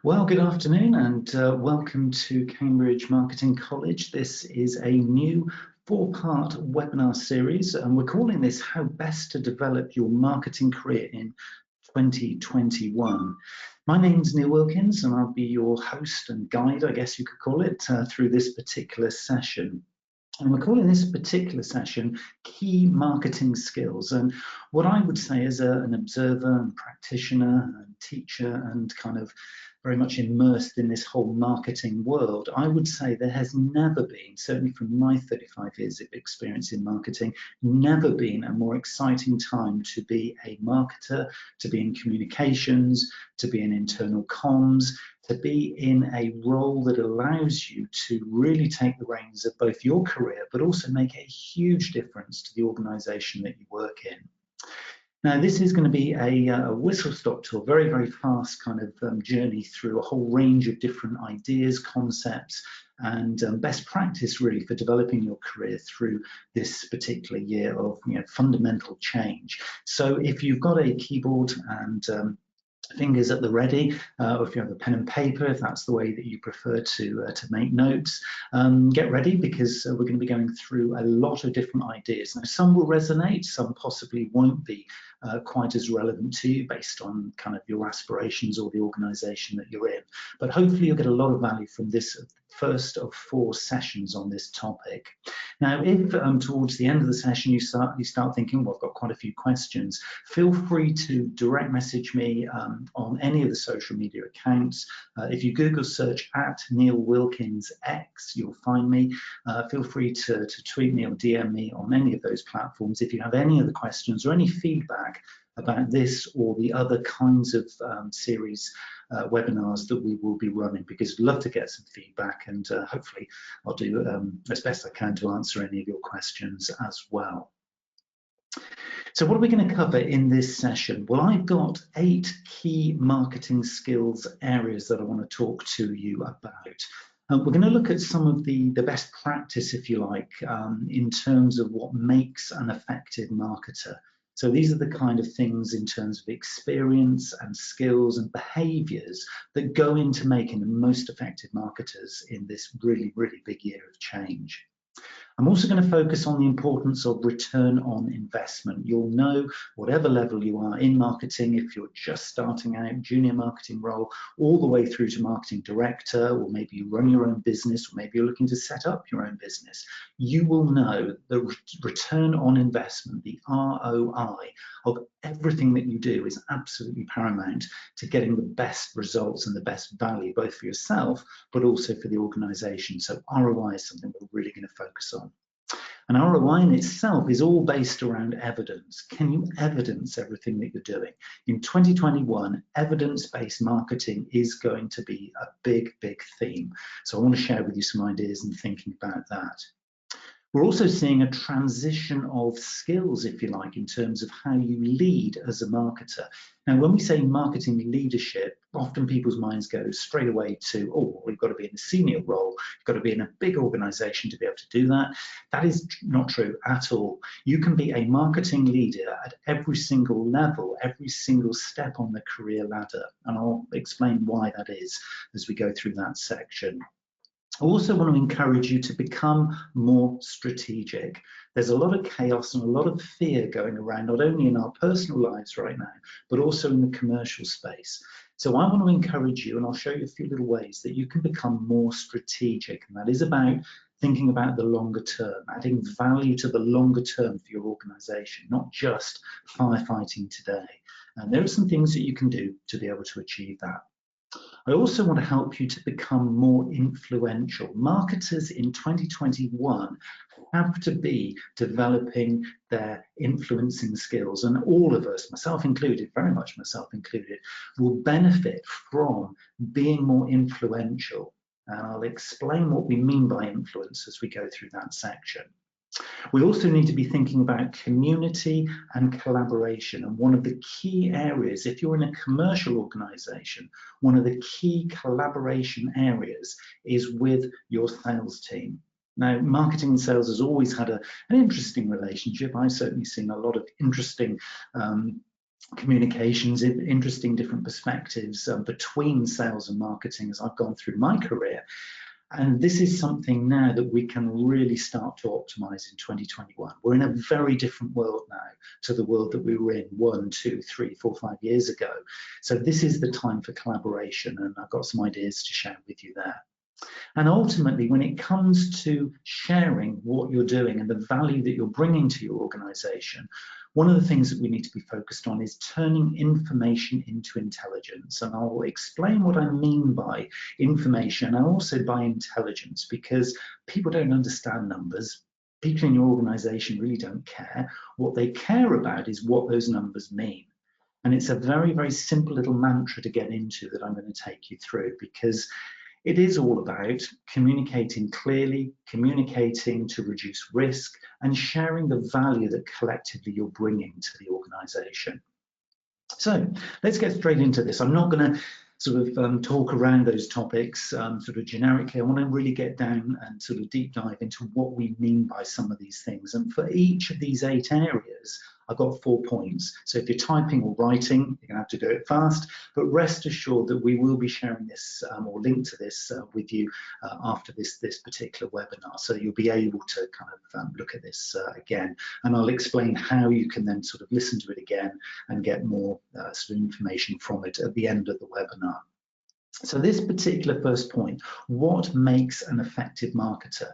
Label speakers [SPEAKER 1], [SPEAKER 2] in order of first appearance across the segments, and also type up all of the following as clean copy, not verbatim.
[SPEAKER 1] Well, good afternoon and welcome to Cambridge Marketing College. This is a new four-part webinar series and we're calling this How Best to Develop Your Marketing Career in 2021. My name's Neil Wilkins and I'll be your host and guide, I guess you could call it, through this particular session. And we're calling this particular session Key Marketing Skills. And what I would say as an observer and practitioner and teacher and kind of very much immersed in this whole marketing world, I would say there has never been, certainly from my 35 years of experience in marketing, never been a more exciting time to be a marketer, to be in communications, to be in internal comms, to be in a role that allows you to really take the reins of both your career, but also make a huge difference to the organization that you work in. Now, this is going to be a whistle-stop tour, very, very fast kind of journey through a whole range of different ideas, concepts, and best practice really for developing your career through this particular year of fundamental change. So if you've got a keyboard and fingers at the ready, or if you have a pen and paper, if that's the way that you prefer to make notes, get ready because we're going to be going through a lot of different ideas. Now, some will resonate, some possibly won't be quite as relevant to you based on kind of your aspirations or the organization that you're in. But hopefully you'll get a lot of value from this first of 4 sessions on this topic. Now, if towards the end of the session you start thinking, well, I've got quite a few questions, feel free to direct message me on any of the social media accounts. If you Google search at Neil Wilkins X, you'll find me. Feel free to tweet me or DM me on any of those platforms if you have any other questions or any feedback about this or the other kinds of series webinars that we will be running, because I'd love to get some feedback and hopefully I'll do as best I can to answer any of your questions as well. So what are we going to cover in this session? Well, I've got 8 key marketing skills areas that I want to talk to you about. We're going to look at some of the best practice, if you like, in terms of what makes an effective marketer. So these are the kind of things in terms of experience and skills and behaviours that go into making the most effective marketers in this really, really big year of change. I'm also going to focus on the importance of return on investment. You'll know whatever level you are in marketing, if you're just starting out, junior marketing role, all the way through to marketing director, or maybe you run your own business, or maybe you're looking to set up your own business, you will know the return on investment, the ROI of everything that you do is absolutely paramount to getting the best results and the best value, both for yourself, but also for the organization. So ROI is something we're really going to focus on. And ROI in itself is all based around evidence. Can you evidence everything that you're doing? In 2021, evidence-based marketing is going to be a big, big theme. So I want to share with you some ideas and thinking about that. We're also seeing a transition of skills, if you like, in terms of how you lead as a marketer. Now, when we say marketing leadership, often people's minds go straight away to, oh, we've got to be in a senior role, you've got to be in a big organization to be able to do that. That is not true at all. You can be a marketing leader at every single level, every single step on the career ladder. And I'll explain why that is as we go through that section. I also want to encourage you to become more strategic. There's a lot of chaos and a lot of fear going around, not only in our personal lives right now, but also in the commercial space. So I want to encourage you, and I'll show you a few little ways that you can become more strategic. And that is about thinking about the longer term, adding value to the longer term for your organization, not just firefighting today. And there are some things that you can do to be able to achieve that. I also want to help you to become more influential. Marketers in 2021 have to be developing their influencing skills, and all of us, myself included, very much myself included, will benefit from being more influential. And I'll explain what we mean by influence as we go through that section. We also need to be thinking about community and collaboration. And one of the key areas, if you're in a commercial organization, one of the key collaboration areas is with your sales team. Now, marketing and sales has always had an interesting relationship. I've certainly seen a lot of interesting communications, interesting different perspectives between sales and marketing as I've gone through my career. And this is something now that we can really start to optimize in 2021. We're in a very different world now to the world that we were in 1, 2, 3, 4, 5 years ago. So this is the time for collaboration, and I've got some ideas to share with you there. And ultimately, when it comes to sharing what you're doing and the value that you're bringing to your organization, one of the things that we need to be focused on is turning information into intelligence. And I'll explain what I mean by information and also by intelligence, because people don't understand numbers. People in your organization really don't care. What they care about is what those numbers mean. And it's a very, very simple little mantra to get into that I'm going to take you through, because it is all about communicating clearly, communicating to reduce risk, and sharing the value that collectively you're bringing to the organization. So let's get straight into this. I'm not going to sort of talk around those topics sort of generically. I want to really get down and sort of deep dive into what we mean by some of these things. And for each of these 8 areas, I've got 4 points. So if you're typing or writing, you're going to have to do it fast, but rest assured that we will be sharing this or link to this with you after this particular webinar. So you'll be able to kind of look at this again, and I'll explain how you can then sort of listen to it again and get more sort of information from it at the end of the webinar. So this particular first point, what makes an effective marketer?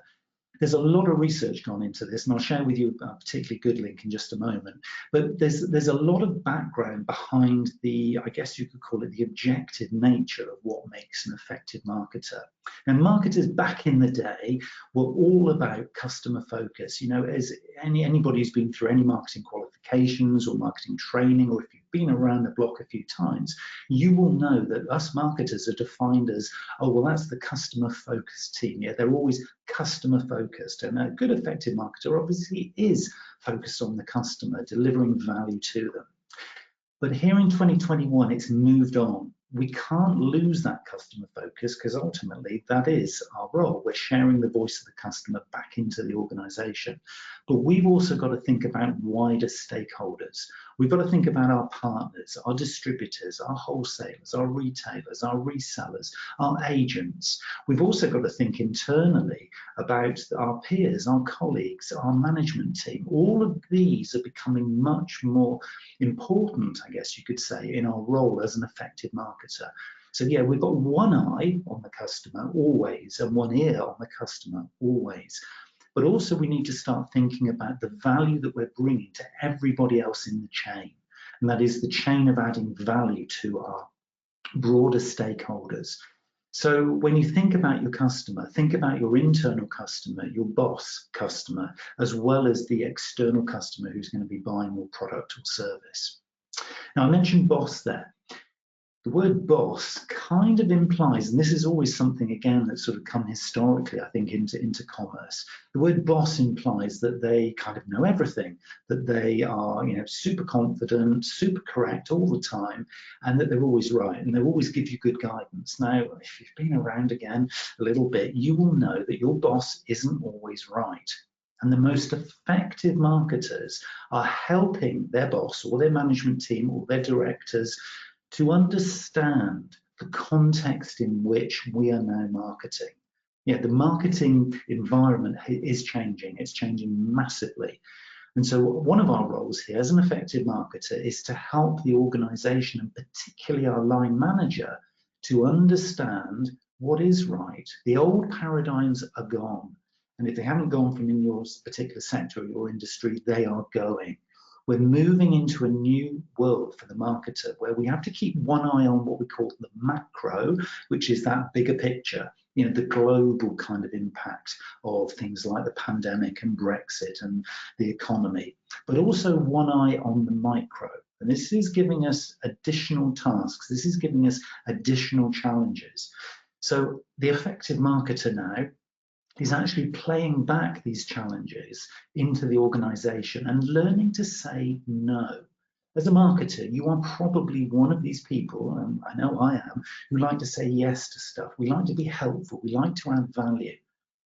[SPEAKER 1] There's a lot of research gone into this, and I'll share with you a particularly good link in just a moment. But there's a lot of background behind the, I guess you could call it, the objective nature of what makes an effective marketer. And marketers back in the day were all about customer focus. You know, as anybody who's been through any marketing qualifications or marketing training, or if you've been around the block a few times, you will know that us marketers are defined as, oh, well, that's the customer focused team. Yeah, they're always customer focused, and a good effective marketer obviously is focused on the customer, delivering value to them. But here in 2021, it's moved on. We can't lose that customer focus, because ultimately that is our role. We're sharing the voice of the customer back into the organization. But we've also got to think about wider stakeholders. We've got to think about our partners, our distributors, our wholesalers, our retailers, our resellers, our agents. We've also got to think internally about our peers, our colleagues, our management team. All of these are becoming much more important, I guess you could say, in our role as an effective marketer. So yeah, we've got one eye on the customer always, and one ear on the customer always. But also we need to start thinking about the value that we're bringing to everybody else in the chain. And that is the chain of adding value to our broader stakeholders. So when you think about your customer, think about your internal customer, your boss customer, as well as the external customer who's going to be buying your product or service. Now, I mentioned boss there. The word boss kind of implies, and this is always something, again, that's sort of come historically, I think, into commerce. The word boss implies that they kind of know everything, that they are, you know, super confident, super correct all the time, and that they're always right, and they'll always give you good guidance. Now, if you've been around again a little bit, you will know that your boss isn't always right. And the most effective marketers are helping their boss or their management team or their directors to understand the context in which we are now marketing. Yeah, the marketing environment is changing. It's changing massively. And so one of our roles here as an effective marketer is to help the organization, and particularly our line manager, to understand what is right. The old paradigms are gone. And if they haven't gone from in your particular sector or your industry, they are going. We're moving into a new world for the marketer, where we have to keep one eye on what we call the macro, which is that bigger picture, you know, the global kind of impact of things like the pandemic and Brexit and the economy, but also one eye on the micro. And this is giving us additional tasks. This is giving us additional challenges. So the effective marketer now is actually playing back these challenges into the organization and learning to say no. As a marketer, you are probably one of these people, and I know I am, who like to say yes to stuff. We like to be helpful. We like to add value.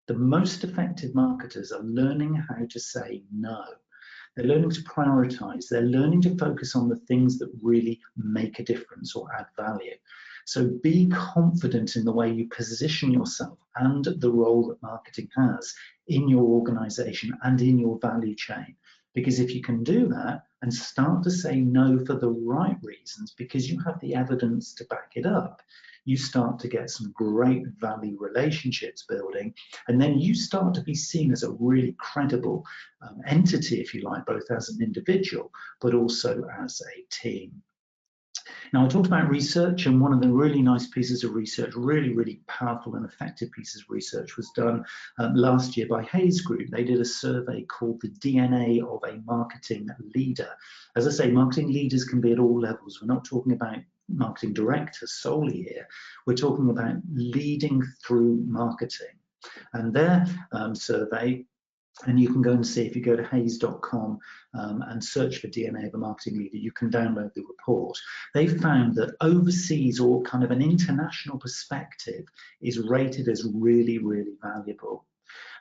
[SPEAKER 1] The most effective marketers are learning how to say no. They're learning to prioritize. They're learning to focus on the things that really make a difference or add value. So be confident in the way you position yourself and the role that marketing has in your organization and in your value chain. Because if you can do that and start to say no for the right reasons, because you have the evidence to back it up, you start to get some great value relationships building, and then you start to be seen as a really credible entity, if you like, both as an individual, but also as a team. Now, I talked about research, and one of the really nice pieces of research, really powerful and effective pieces of research, was done last year by Hayes Group. They did a survey called the DNA of a Marketing Leader. As I say, marketing leaders can be at all levels. We're not talking about marketing directors solely here. We're talking about leading through marketing. And their survey, and you can go and see, if you go to hayes.com and search for DNA of a Marketing Leader, you can download the report. They found that overseas, or kind of an international perspective, is rated as really valuable.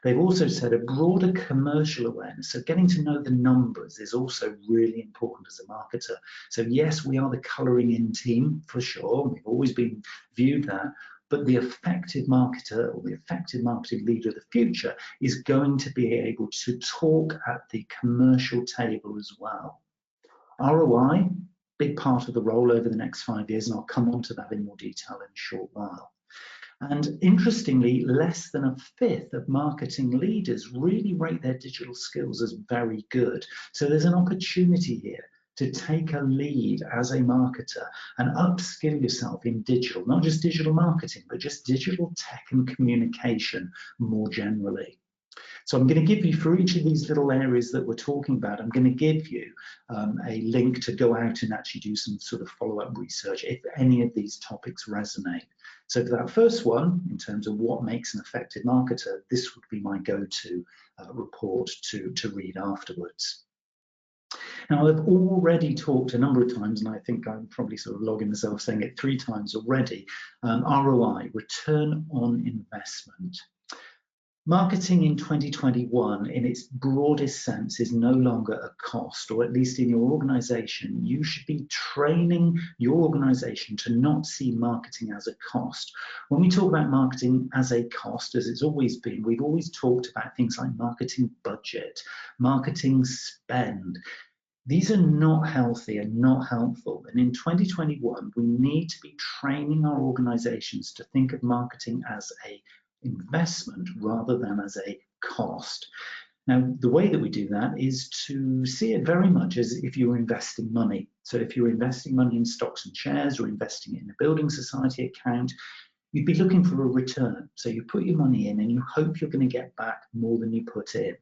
[SPEAKER 1] They've also said a broader commercial awareness, so getting to know the numbers, is also really important as a marketer. So yes, we are the colouring in team for sure. We've always been viewed that. But the effective marketer, or the effective marketing leader of the future, is going to be able to talk at the commercial table as well. ROI, big part of the role over the next 5 years, and I'll come on to that in more detail in a short while. And interestingly, less than a fifth of marketing leaders really rate their digital skills as very good. So there's an opportunity here to take a lead as a marketer and upskill yourself in digital, not just digital marketing, but just digital tech and communication more generally. So I'm going to give you, for each of these little areas that we're talking about, I'm going to give you a link to go out and actually do some sort of follow-up research if any of these topics resonate. So for that first one, in terms of what makes an effective marketer, this would be my go-to report to read afterwards. Now, I've already talked a number of times, and I think I'm probably sort of logging myself saying it 3 times already, ROI, return on investment. Marketing in 2021, in its broadest sense, is no longer a cost, or at least in your organization, you should be training your organization to not see marketing as a cost. When we talk about marketing as a cost, as it's always been, we've always talked about things like marketing budget, marketing spend. These are not healthy and not helpful. And in 2021, we need to be training our organizations to think of marketing as an investment rather than as a cost. Now, the way that we do that is to see it very much as if you're investing money. So if you're investing money in stocks and shares, or investing it in a building society account, you'd be looking for a return. So you put your money in and you hope you're going to get back more than you put in.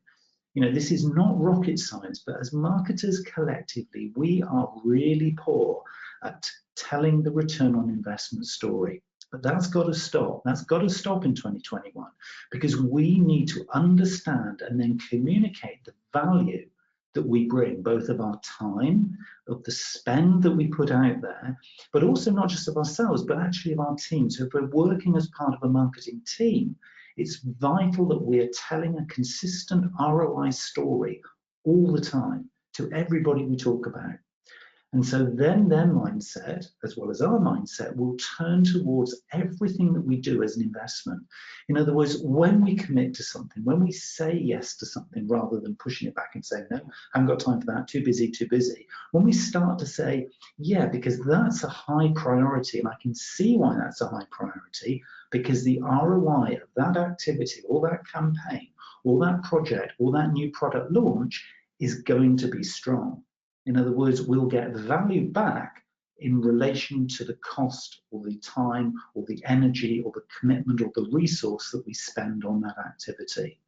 [SPEAKER 1] You know, this is not rocket science, but as marketers collectively, we are really poor at telling the return on investment story. But that's got to stop. That's got to stop in 2021, because we need to understand and then communicate the value that we bring, both of our time, of the spend that we put out there, but also not just of ourselves, but actually of our team. So if we're working as part of a marketing team, it's vital that we're telling a consistent ROI story all the time to everybody we talk about. And so then their mindset, as well as our mindset, will turn towards everything that we do as an investment. In other words, when we commit to something, when we say yes to something rather than pushing it back and saying, no, I haven't got time for that, too busy, when we start to say, yeah, because that's a high priority, and I can see why that's a high priority, because the ROI of that activity or that campaign or that project or that new product launch is going to be strong. In other words, we'll get value back in relation to the cost or the time or the energy or the commitment or the resource that we spend on that activity.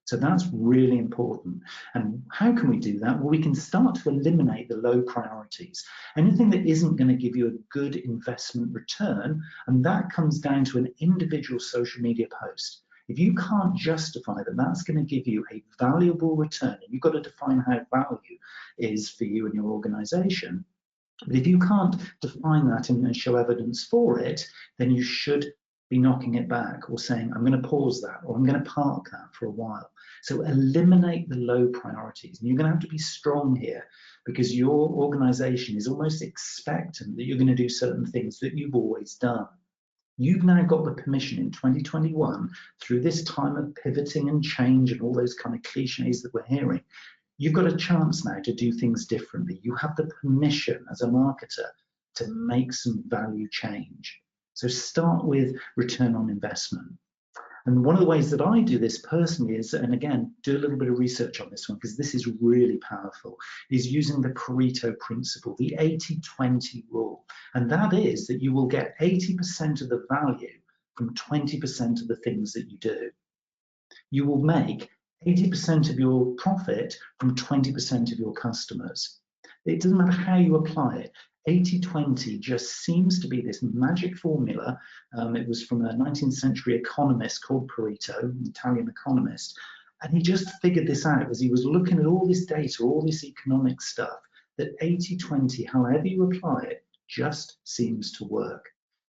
[SPEAKER 1] So that's really important. And how can we do that? Well, we can start to eliminate the low priorities. Anything that isn't going to give you a good investment return, and that comes down to an individual social media post. If you can't justify that that's going to give you a valuable return, and you've got to define how value is for you and your organization, but if you can't define that and show evidence for it, then you should be knocking it back or saying, I'm going to pause that, or I'm going to park that for a while. So eliminate the low priorities. And you're going to have to be strong here, because your organization is almost expectant that you're going to do certain things that you've always done. You've now got the permission in 2021, through this time of pivoting and change and all those kind of cliches that we're hearing, you've got a chance now to do things differently. You have the permission as a marketer to make some value change. So start with return on investment. And one of the ways that I do this personally is, and again, do a little bit of research on this one, because this is really powerful, is using the Pareto principle, the 80-20 rule. And that is that you will get 80% of the value from 20% of the things that you do. You will make 80% of your profit from 20% of your customers. It doesn't matter how you apply it. 80-20 just seems to be this magic formula. It was from a 19th century economist called Pareto, an Italian economist, and he just figured this out as he was looking at all this data, all this economic stuff, that 80-20, however you apply it, just seems to work.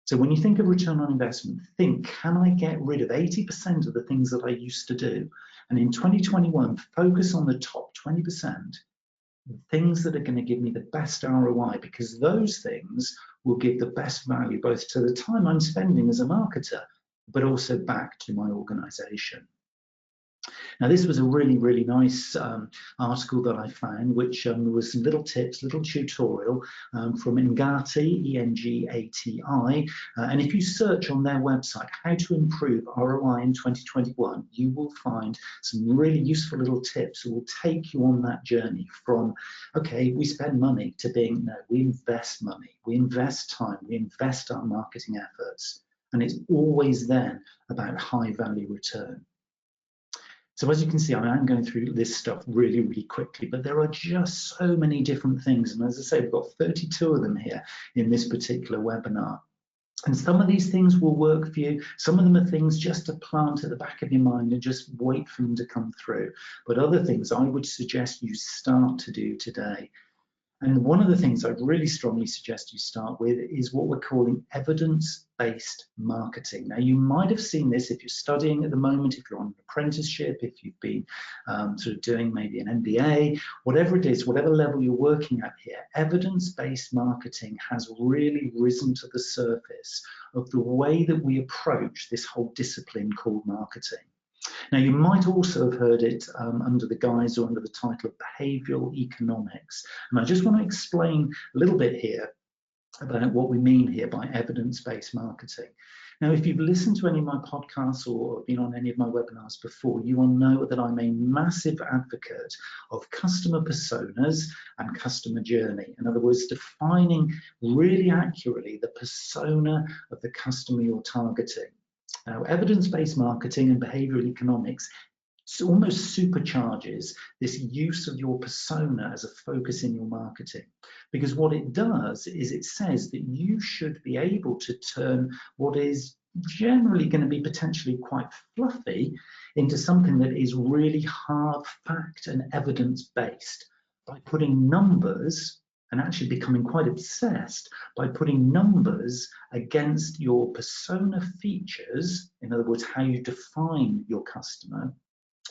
[SPEAKER 1] So when you think of return on investment, think, can I get rid of 80% of the things that I used to do? And in 2021, focus on the top 20%. Things that are going to give me the best ROI, because those things will give the best value both to the time I'm spending as a marketer, but also back to my organization. Now, this was a really, really nice article that I found, which was some little tips, little tutorial from Engati, E-N-G-A-T-I. And if you search on their website, how to improve ROI in 2021, you will find some really useful little tips that will take you on that journey from, okay, we spend money, to being, no, we invest money, we invest time, we invest our marketing efforts. And it's always then about high value return. So as you can see, I am going through this stuff really, really quickly, but there are just so many different things. And as I say, we've got 32 of them here in this particular webinar. And some of these things will work for you. Some of them are things just to plant at the back of your mind and just wait for them to come through. But other things I would suggest you start to do today. And one of the things I'd really strongly suggest you start with is what we're calling evidence-based marketing. Now, you might have seen this if you're studying at the moment, if you're on an apprenticeship, if you've been sort of doing maybe an MBA, whatever it is, whatever level you're working at here, evidence-based marketing has really risen to the surface of the way that we approach this whole discipline called marketing. Now, you might also have heard it under the guise or under the title of behavioural economics. And I just want to explain a little bit here about what we mean here by evidence-based marketing. Now, if you've listened to any of my podcasts or been on any of my webinars before, you will know that I'm a massive advocate of customer personas and customer journey. In other words, defining really accurately the persona of the customer you're targeting. Now, evidence-based marketing and behavioural economics almost supercharges this use of your persona as a focus in your marketing. Because what it does is it says that you should be able to turn what is generally going to be potentially quite fluffy into something that is really hard fact and evidence-based by putting numbers and actually becoming quite obsessed by putting numbers against your persona features, in other words, how you define your customer,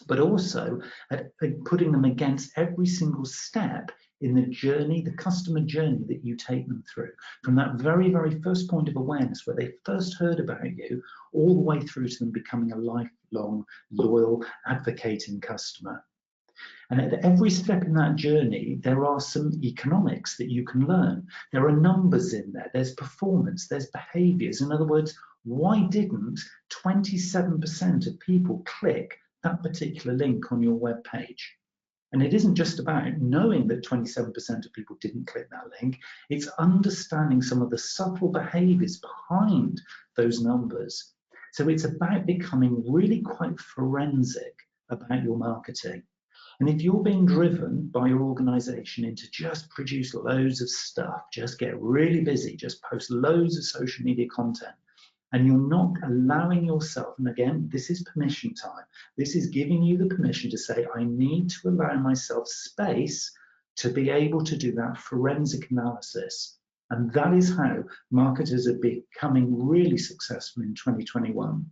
[SPEAKER 1] but also at putting them against every single step in the journey, the customer journey that you take them through, from that very, very first point of awareness where they first heard about you, all the way through to them becoming a lifelong, loyal, advocating customer. And at every step in that journey, there are some economics that you can learn. There are numbers in there, there's performance, there's behaviors. In other words, why didn't 27% of people click that particular link on your web page? And it isn't just about knowing that 27% of people didn't click that link, it's understanding some of the subtle behaviors behind those numbers. So it's about becoming really quite forensic about your marketing. And if you're being driven by your organization into just produce loads of stuff, just get really busy, just post loads of social media content, and you're not allowing yourself, and again, this is permission time, this is giving you the permission to say, I need to allow myself space to be able to do that forensic analysis. And that is how marketers are becoming really successful in 2021.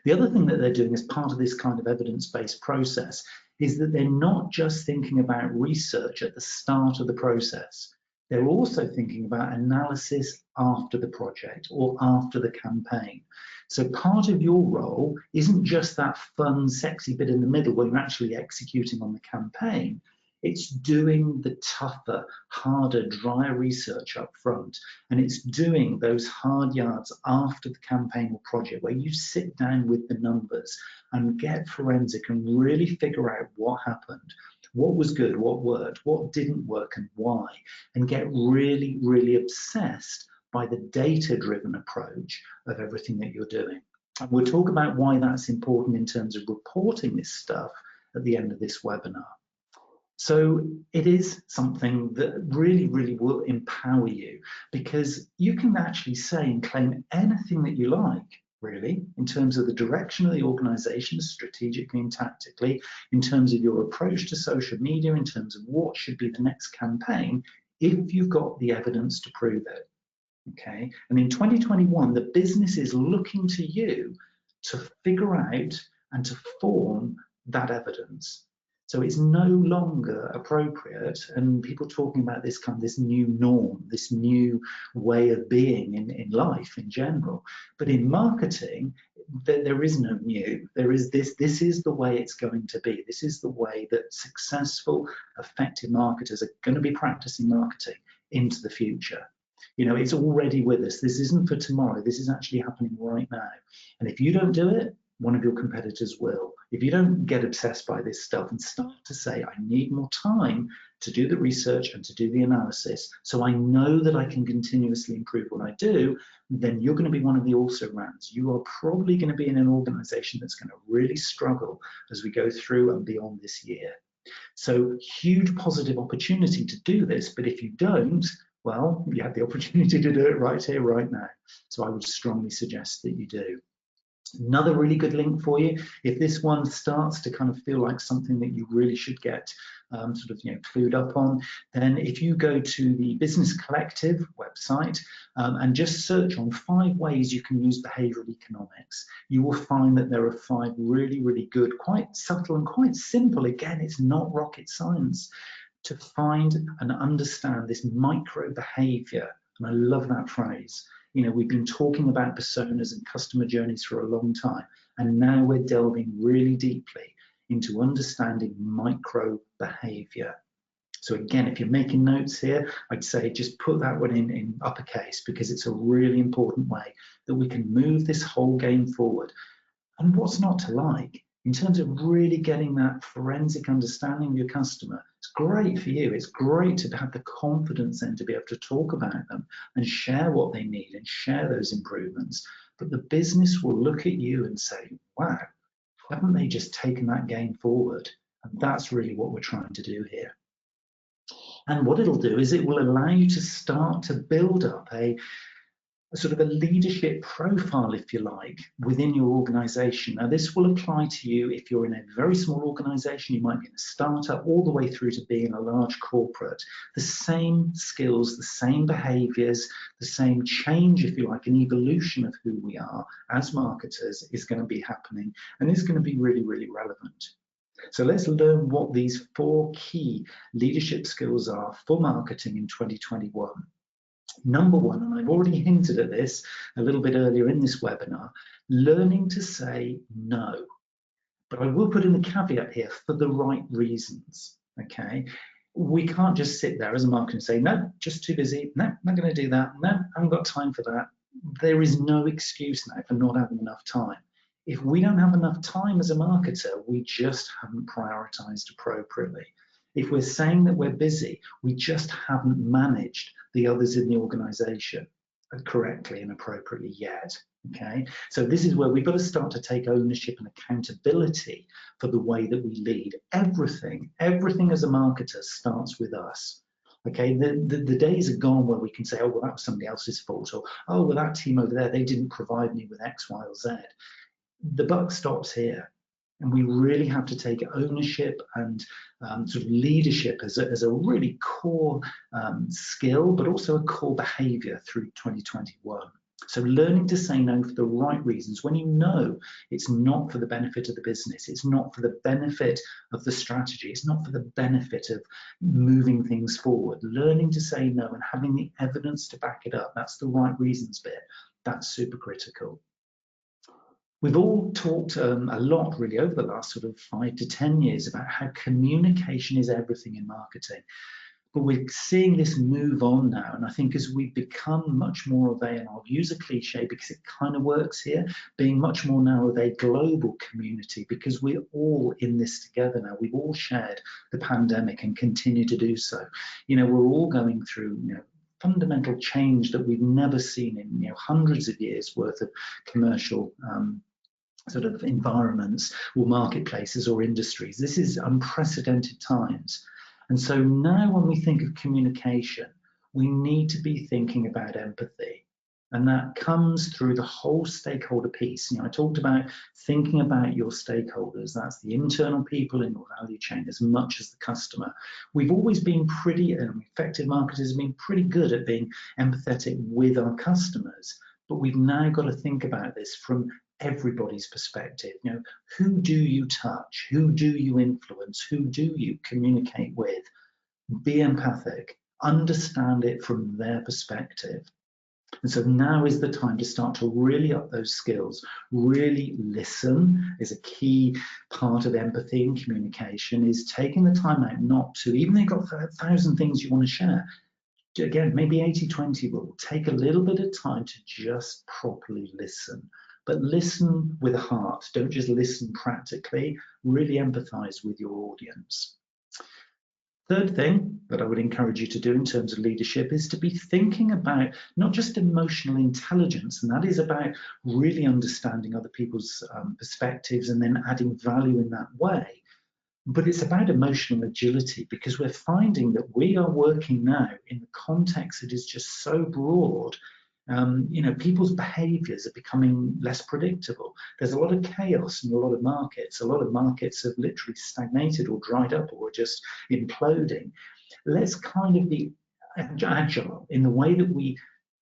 [SPEAKER 1] The other thing that they're doing as part of this kind of evidence-based process is that they're not just thinking about research at the start of the process. They're also thinking about analysis after the project or after the campaign. So part of your role isn't just that fun, sexy bit in the middle where you're actually executing on the campaign. It's doing the tougher, harder, drier research up front. And it's doing those hard yards after the campaign or project where you sit down with the numbers and get forensic and really figure out what happened, what was good, what worked, what didn't work and why, and get really, really obsessed by the data-driven approach of everything that you're doing. And we'll talk about why that's important in terms of reporting this stuff at the end of this webinar. So it is something that really, really will empower you, because you can actually say and claim anything that you like, really, in terms of the direction of the organization, strategically and tactically, in terms of your approach to social media, in terms of what should be the next campaign, if you've got the evidence to prove it. Okay, and in 2021, the business is looking to you to figure out and to form that evidence. So it's no longer appropriate, and people talking about this kind of this new norm, this new way of being in life in general. But in marketing, there is no new. There is this is the way it's going to be. This is the way that successful, effective marketers are going to be practicing marketing into the future. You know, it's already with us. This isn't for tomorrow. This is actually happening right now. And if you don't do it, one of your competitors will. If you don't get obsessed by this stuff and start to say, I need more time to do the research and to do the analysis so I know that I can continuously improve what I do, then you're going to be one of the also-rans. You are probably going to be in an organization that's going to really struggle as we go through and beyond this year. So huge positive opportunity to do this, but if you don't, well, you have the opportunity to do it right here, right now. So I would strongly suggest that you do. Another really good link for you, if this one starts to kind of feel like something that you really should get clued up on, then if you go to the Business Collective website and just search on 5 ways you can use behavioral economics, you will find that there are 5 really, really good, quite subtle and quite simple. Again, it's not rocket science, to find and understand this micro-behaviour. And I love that phrase. You know, we've been talking about personas and customer journeys for a long time, and now we're delving really deeply into understanding micro-behaviour. So again, if you're making notes here, I'd say just put that one in uppercase, because it's a really important way that we can move this whole game forward. And what's not to like? In terms of really getting that forensic understanding of your customer, it's great for you. It's great to have the confidence then to be able to talk about them and share what they need and share those improvements. But the business will look at you and say, wow, haven't they just taken that game forward? And that's really what we're trying to do here. And what it'll do is it will allow you to start to build up a sort of a leadership profile, if you like, within your organization. Now, this will apply to you if you're in a very small organization. You might be in a startup, all the way through to being a large corporate. The same skills, the same behaviors, the same change, if you like, an evolution of who we are as marketers is going to be happening, and it's going to be really, really relevant. So let's learn what these 4 key leadership skills are for marketing in 2021. Number 1, and I've already hinted at this a little bit earlier in this webinar, learning to say no. But I will put in the caveat here, for the right reasons, okay? We can't just sit there as a marketer and say, no, just too busy, no, not going to do that, no, I haven't got time for that. There is no excuse now for not having enough time. If we don't have enough time as a marketer, we just haven't prioritized appropriately. If we're saying that we're busy, we just haven't managed the others in the organization correctly and appropriately yet, okay? So this is where we've got to start to take ownership and accountability for the way that we lead. Everything as a marketer starts with us, okay? The days are gone where we can say, oh, well, that was somebody else's fault, or, oh, well, that team over there, they didn't provide me with X, Y, or Z. The buck stops here. And we really have to take ownership and sort of leadership as a really core skill, but also a core behaviour through 2021. So learning to say no for the right reasons when you know it's not for the benefit of the business, it's not for the benefit of the strategy, it's not for the benefit of moving things forward. Learning to say no and having the evidence to back it up, that's the right reasons bit. That's super critical. We've all talked a lot really over the last sort of 5 to 10 years about how communication is everything in marketing. But we're seeing this move on now, and I think as we become much more of and I'll use a cliche because it kind of works here, being much more now of a global community, because we're all in this together now. We've all shared the pandemic and continue to do so. We're all going through, fundamental change that we've never seen in, hundreds of years worth of commercial sort of environments or marketplaces or industries. This is unprecedented times. And so now when we think of communication, we need to be thinking about empathy. And that comes through the whole stakeholder piece. I talked about thinking about your stakeholders. That's the internal people in your value chain as much as the customer. We've always been effective marketers have been pretty good at being empathetic with our customers. But we've now got to think about this from everybody's perspective. Who do you touch? Who do you influence? Who do you communicate with? Be empathic, understand it from their perspective. And so now is the time to start to really up those skills. Really listen is a key part of empathy and communication, is taking the time out not to, even though you've got 1,000 things you want to share, again, maybe 80-20 rule, take a little bit of time to just properly listen. But listen with a heart. Don't just listen practically. Really empathize with your audience. Third thing that I would encourage you to do in terms of leadership is to be thinking about not just emotional intelligence, and that is about really understanding other people's perspectives and then adding value in that way. But it's about emotional agility, because we're finding that we are working now in the context that is just so broad. People's behaviors are becoming less predictable. There's a lot of chaos in a lot of markets. A lot of markets have literally stagnated or dried up or just imploding. Let's kind of be agile in the way that we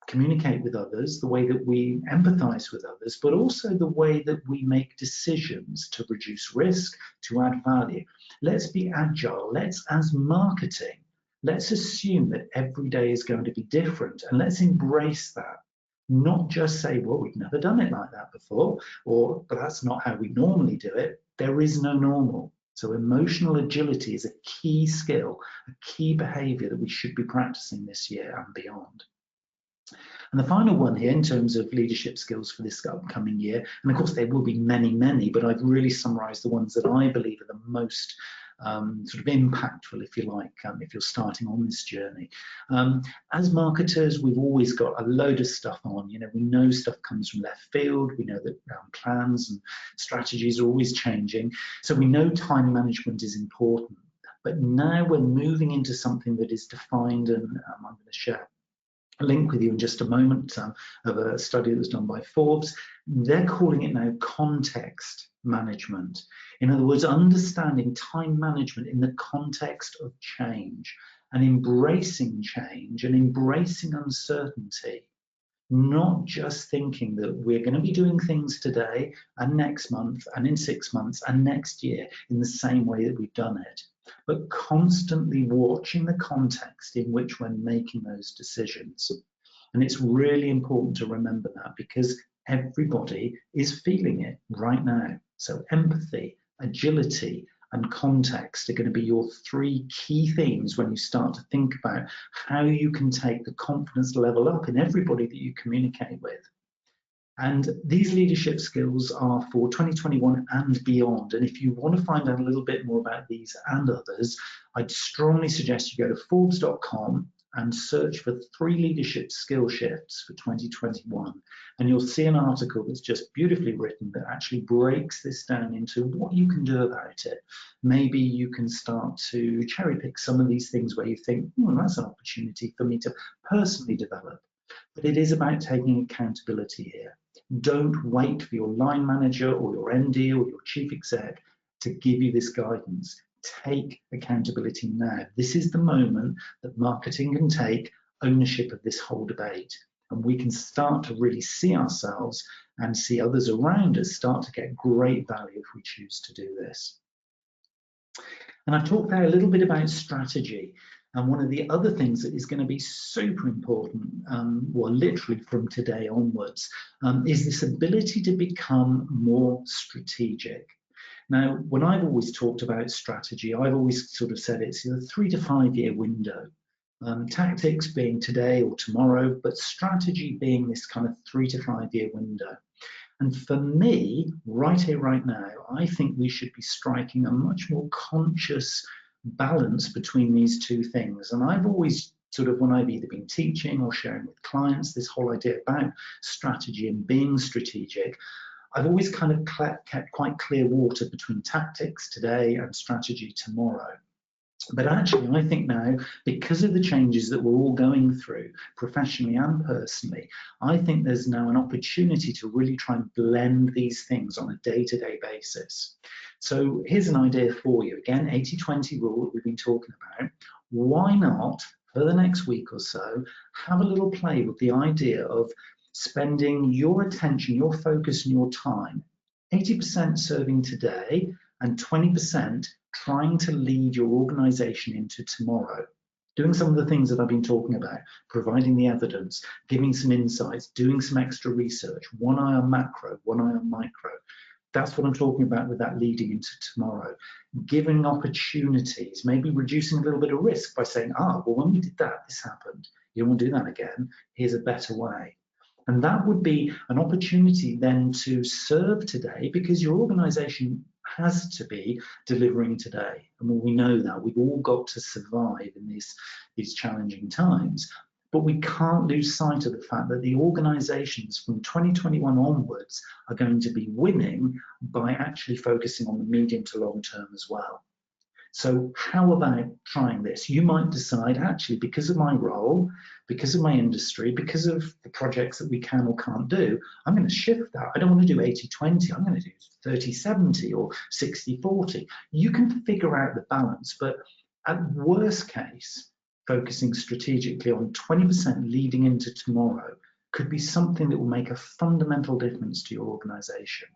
[SPEAKER 1] communicate with others, the way that we empathize with others, but also the way that we make decisions to reduce risk, to add value. Let's be agile. As marketing, let's assume that every day is going to be different, and let's embrace that. Not just say, well, we've never done it like that before, but that's not how we normally do it. There is no normal. So emotional agility is a key skill, a key behavior that we should be practicing this year and beyond. And the final one here in terms of leadership skills for this upcoming year, and of course there will be many, many, but I've really summarized the ones that I believe are the most sort of impactful, if you like, if you're starting on this journey. As marketers, we've always got a load of stuff on. We know stuff comes from left field. We know that plans and strategies are always changing. So we know time management is important. But now we're moving into something that is defined, and I'm going to share a link with you in just a moment of a study that was done by Forbes. They're calling it now context management. In other words, understanding time management in the context of change and embracing change and embracing uncertainty. Not just thinking that we're going to be doing things today and next month and in 6 months and next year in the same way that we've done it, but constantly watching the context in which we're making those decisions. And it's really important to remember that, because everybody is feeling it right now. So empathy, agility, and context are going to be your 3 key themes when you start to think about how you can take the confidence level up in everybody that you communicate with. And these leadership skills are for 2021 and beyond. And if you want to find out a little bit more about these and others, I'd strongly suggest you go to Forbes.com and search for 3 leadership skill shifts for 2021. And you'll see an article that's just beautifully written that actually breaks this down into what you can do about it. Maybe you can start to cherry pick some of these things where you think, that's an opportunity for me to personally develop. But it is about taking accountability here. Don't wait for your line manager or your MD or your chief exec to give you this guidance. Take accountability now. This is the moment that marketing can take ownership of this whole debate, and we can start to really see ourselves and see others around us start to get great value if we choose to do this. And I talked there a little bit about strategy. And one of the other things that is going to be super important, well, literally from today onwards, is this ability to become more strategic. Now, when I've always talked about strategy, I've always sort of said it's a 3 to 5 year window. Tactics being today or tomorrow, but strategy being this kind of 3 to 5 year window. And for me, right here, right now, I think we should be striking a much more conscious balance between these two things. And I've always sort of, when I've either been teaching or sharing with clients, this whole idea about strategy and being strategic, I've always kind of kept quite clear water between tactics today and strategy tomorrow. But actually, I think now, because of the changes that we're all going through, professionally and personally, I think there's now an opportunity to really try and blend these things on a day-to-day basis. So here's an idea for you. Again, 80-20 rule that we've been talking about. Why not, for the next week or so, have a little play with the idea of spending your attention, your focus, and your time, 80% serving today and 20% trying to lead your organization into tomorrow. Doing some of the things that I've been talking about, providing the evidence, giving some insights, doing some extra research, one eye on macro, one eye on micro. That's what I'm talking about with that leading into tomorrow. Giving opportunities, maybe reducing a little bit of risk by saying, well, when we did that, this happened. You don't want to do that again. Here's a better way. And that would be an opportunity then to serve today, because your organization has to be delivering today. And we know that we've all got to survive in these challenging times. But we can't lose sight of the fact that the organizations from 2021 onwards are going to be winning by actually focusing on the medium to long term as well. So how about trying this? You might decide, actually, because of my role, because of my industry, because of the projects that we can or can't do, I'm going to shift that. I don't want to do 80-20. I'm going to do 30-70 or 60-40. You can figure out the balance, but at worst case, focusing strategically on 20% leading into tomorrow could be something that will make a fundamental difference to your organization.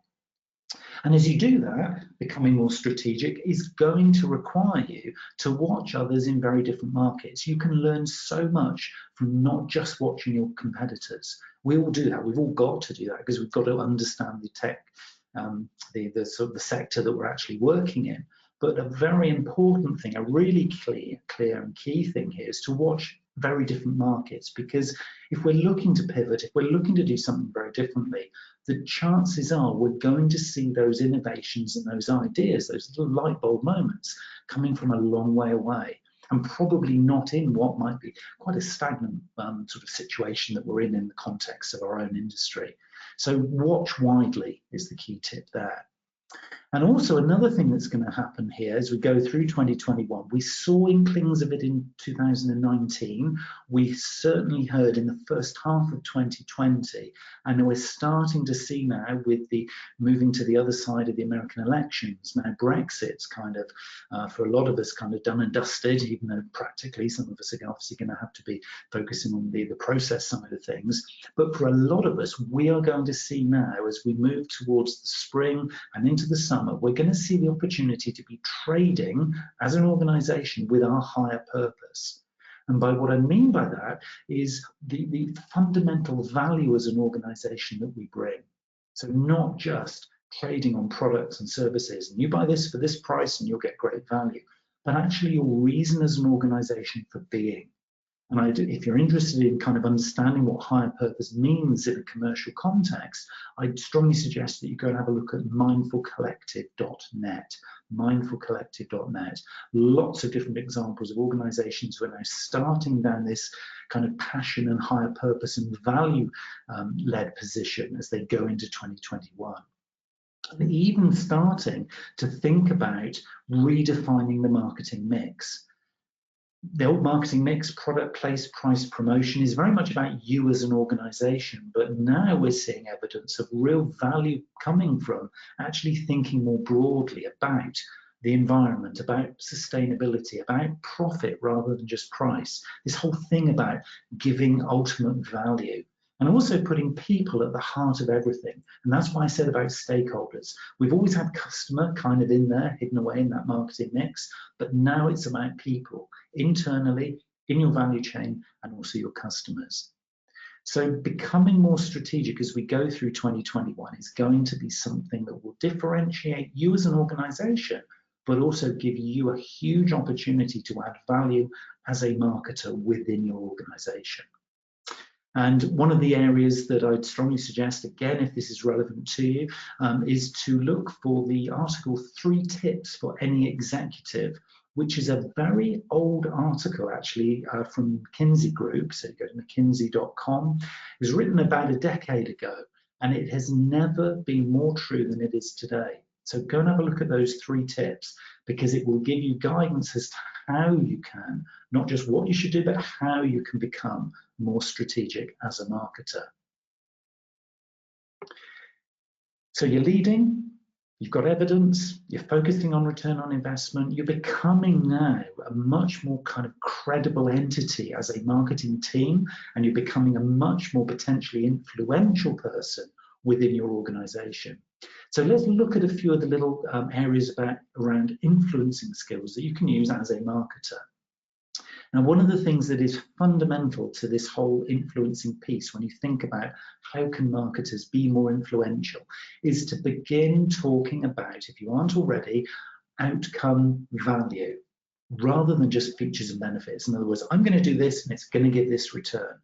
[SPEAKER 1] And as you do that, becoming more strategic is going to require you to watch others in very different markets. You can learn so much from not just watching your competitors. We all do that. We've all got to do that because we've got to understand the tech, the sort of the sector that we're actually working in. But a very important thing, a really clear and key thing here is to watch very different markets, because if we're looking to pivot, if we're looking to do something very differently, the chances are we're going to see those innovations and those ideas, those little light bulb moments coming from a long way away, and probably not in what might be quite a stagnant sort of situation that we're in the context of our own industry. So watch widely is the key tip there. And also another thing that's going to happen here as we go through 2021, we saw inklings of it in 2019. We certainly heard in the first half of 2020, and we're starting to see now with the moving to the other side of the American elections. Now Brexit's kind of, for a lot of us, kind of done and dusted, even though practically some of us are obviously going to have to be focusing on the process side of things. But for a lot of us, we are going to see now as we move towards the spring and into the summer, we're going to see the opportunity to be trading as an organization with our higher purpose. And by what I mean by that is the fundamental value as an organization that we bring. So not just trading on products and services, and you buy this for this price and you'll get great value, but actually your reason as an organization for being. And if you're interested in kind of understanding what higher purpose means in a commercial context, I'd strongly suggest that you go and have a look at mindfulcollective.net. Mindfulcollective.net. Lots of different examples of organizations who are now starting down this kind of passion and higher purpose and value-led position as they go into 2021. And even starting to think about redefining the marketing mix. The old marketing mix, product, place, price, promotion, is very much about you as an organization. But now we're seeing evidence of real value coming from actually thinking more broadly about the environment, about sustainability, about profit rather than just price. This whole thing about giving ultimate value. And also putting people at the heart of everything. And that's why I said about stakeholders. We've always had customer kind of in there, hidden away in that marketing mix, but now it's about people internally, in your value chain, and also your customers. So becoming more strategic as we go through 2021 is going to be something that will differentiate you as an organization, but also give you a huge opportunity to add value as a marketer within your organization. And one of the areas that I'd strongly suggest, again, if this is relevant to you, is to look for the article 3 Tips for Any Executive, which is a very old article actually from McKinsey Group. So you go to mckinsey.com. It was written about a decade ago, and it has never been more true than it is today. So go and have a look at those 3 tips, because it will give you guidance as to how you can, not just what you should do, but how you can become more strategic as a marketer. So you're leading, you've got evidence, you're focusing on return on investment, you're becoming now a much more kind of credible entity as a marketing team, and you're becoming a much more potentially influential person within your organization. So let's look at a few of the little areas around influencing skills that you can use as a marketer. Now, one of the things that is fundamental to this whole influencing piece, when you think about how can marketers be more influential, is to begin talking about, if you aren't already, outcome value, rather than just features and benefits. In other words, I'm going to do this and it's going to give this return.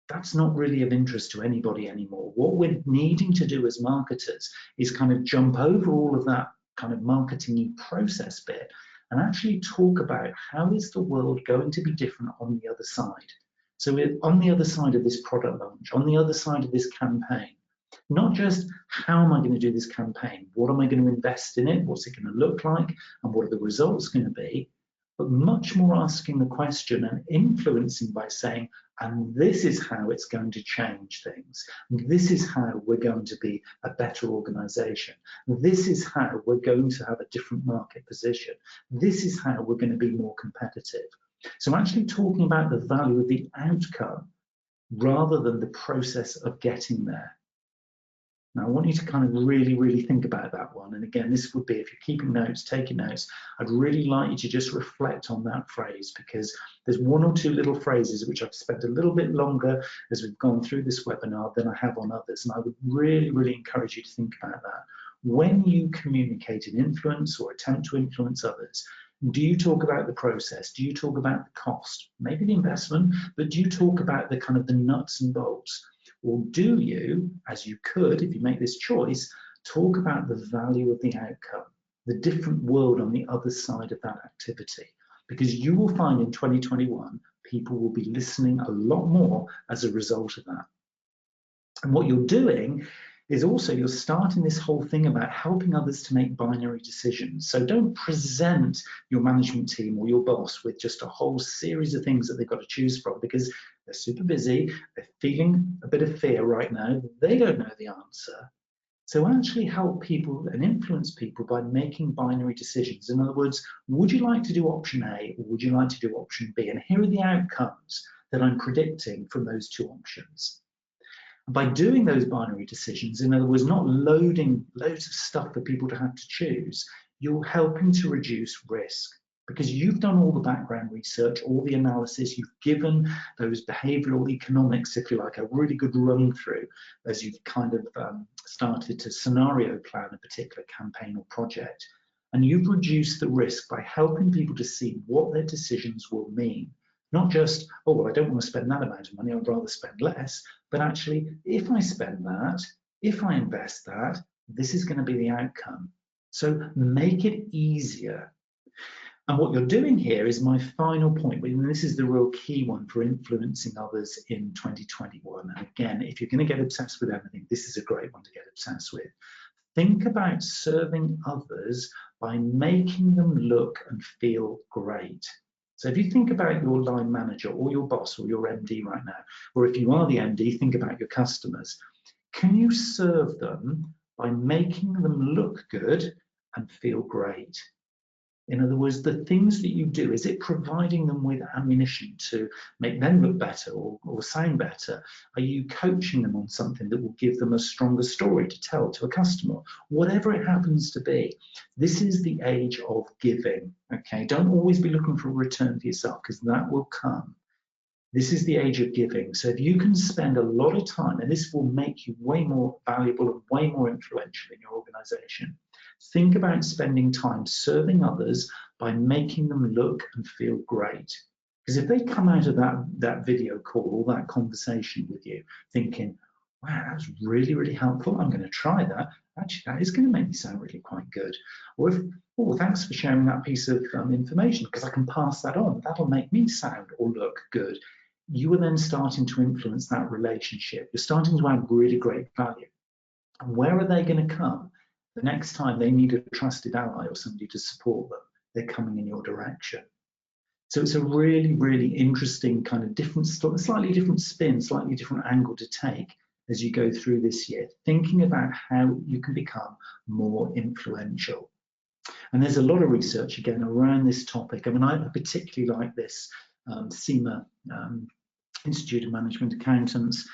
[SPEAKER 1] That's not really of interest to anybody anymore. What we're needing to do as marketers is kind of jump over all of that kind of marketing process bit and actually talk about how is the world going to be different on the other side. So we're on the other side of this product launch, on the other side of this campaign, not just how am I going to do this campaign, what am I going to invest in it, what's it going to look like, and what are the results going to be, but much more asking the question and influencing by saying, and this is how it's going to change things. This is how we're going to be a better organization. This is how we're going to have a different market position. This is how we're going to be more competitive. So actually talking about the value of the outcome rather than the process of getting there. Now, I want you to kind of really think about that one. And again, this would be, if you're keeping notes, taking notes, I'd really like you to just reflect on that phrase, because there's 1 or 2 little phrases which I've spent a little bit longer as we've gone through this webinar than I have on others. And I would really encourage you to think about that. When you communicate and influence or attempt to influence others, do you talk about the process? Do you talk about the cost? Maybe the investment, but do you talk about the kind of the nuts and bolts? Or do you, as you could if you make this choice, talk about the value of the outcome, the different world on the other side of that activity? Because you will find in 2021, people will be listening a lot more as a result of that. And what you're doing is also you're starting this whole thing about helping others to make binary decisions. So don't present your management team or your boss with just a whole series of things that they've got to choose from, because they're super busy, they're feeling a bit of fear right now, they don't know the answer. So actually help people and influence people by making binary decisions. In other words, would you like to do option A or would you like to do option B? And here are the outcomes that I'm predicting from those 2 options. By doing those binary decisions, in other words, not loading loads of stuff for people to have to choose, you're helping to reduce risk, because you've done all the background research, all the analysis, you've given those behavioral economics, if you like, a really good run through as you've kind of started to scenario plan a particular campaign or project. And you've reduced the risk by helping people to see what their decisions will mean. Not just, oh, well, I don't want to spend that amount of money, I'd rather spend less, but actually, if I spend that, if I invest that, this is going to be the outcome. So make it easier. And what you're doing here is my final point, and this is the real key one for influencing others in 2021. And again, if you're going to get obsessed with everything, this is a great one to get obsessed with. Think about serving others by making them look and feel great. So if you think about your line manager or your boss or your MD right now, or if you are the MD, think about your customers. Can you serve them by making them look good and feel great? In other words, the things that you do, is it providing them with ammunition to make them look better or sound better? Are you coaching them on something that will give them a stronger story to tell to a customer? Whatever it happens to be, this is the age of giving, okay? Don't always be looking for a return for yourself, because that will come. This is the age of giving. So if you can spend a lot of time, and this will make you way more valuable and way more influential in your organization, think about spending time serving others by making them look and feel great. Because if they come out of that video call or that conversation with you thinking, wow, that was really, really helpful, I'm going to try that. Actually, that is going to make me sound really quite good. Or if, oh, thanks for sharing that piece of information, because I can pass that on. That'll make me sound or look good. You are then starting to influence that relationship. You're starting to add really great value. And where are they going to come? The next time they need a trusted ally or somebody to support them, they're coming in your direction. So it's a really, really interesting kind of different, slightly different spin, slightly different angle to take as you go through this year, thinking about how you can become more influential. And there's a lot of research, again, around this topic. I mean, I particularly like this CIMA, Institute of Management Accountants,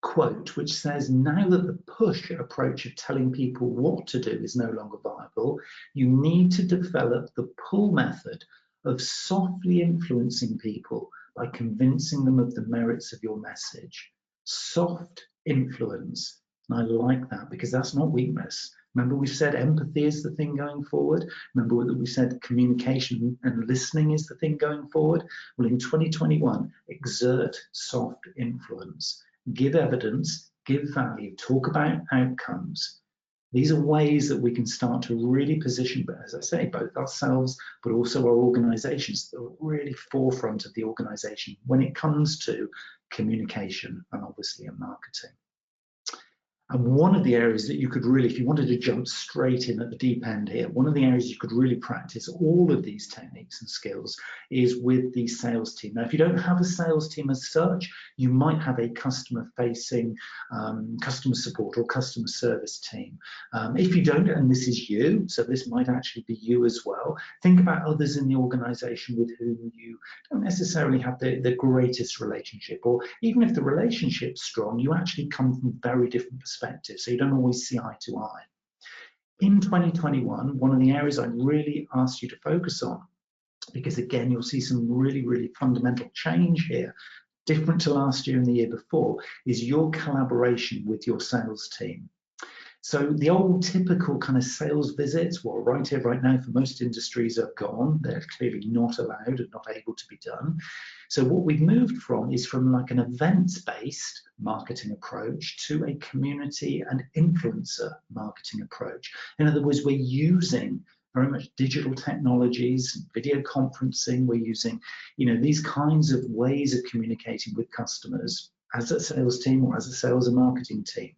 [SPEAKER 1] quote, which says, now that the push approach of telling people what to do is no longer viable, you need to develop the pull method of softly influencing people by convincing them of the merits of your message. Soft influence. And I like that, because that's not weakness. Remember, we said empathy is the thing going forward. Remember that we said communication and listening is the thing going forward. Well, in 2021, exert soft influence. Give evidence, give value, talk about outcomes. These are ways that we can start to really position, but as I say, both ourselves, but also our organizations, the really forefront of the organization when it comes to communication and obviously in marketing. And one of the areas that you could really, if you wanted to jump straight in at the deep end here, one of the areas you could really practice all of these techniques and skills is with the sales team. Now, if you don't have a sales team as such, you might have a customer-facing customer support or customer service team. If you don't, and this is you, so this might actually be you as well, think about others in the organization with whom you don't necessarily have the greatest relationship, or even if the relationship's strong, you actually come from very different perspectives. So you don't always see eye to eye. In 2021, one of the areas I'd really ask you to focus on, because again, you'll see some really, really fundamental change here, different to last year and the year before, is your collaboration with your sales team. So the old typical kind of sales visits, well, right here, right now, for most industries are gone. They're clearly not allowed and not able to be done. So what we've moved from is from like an events-based marketing approach to a community and influencer marketing approach. In other words, we're using very much digital technologies, video conferencing. We're using, these kinds of ways of communicating with customers as a sales team or as a sales and marketing team.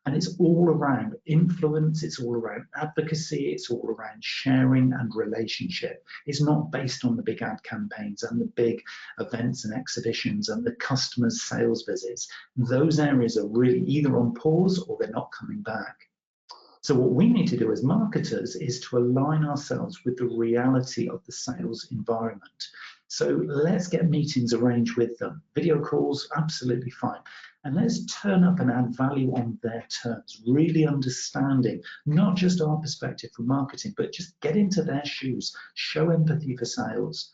[SPEAKER 1] And it's all around influence, it's all around advocacy, it's all around sharing and relationship. It's not based on the big ad campaigns and the big events and exhibitions and the customers' sales visits. Those areas are really either on pause or they're not coming back. So what we need to do as marketers is to align ourselves with the reality of the sales environment. So let's get meetings arranged with them. Video calls, absolutely fine. And let's turn up and add value on their terms, really understanding not just our perspective from marketing, but just get into their shoes, show empathy for sales.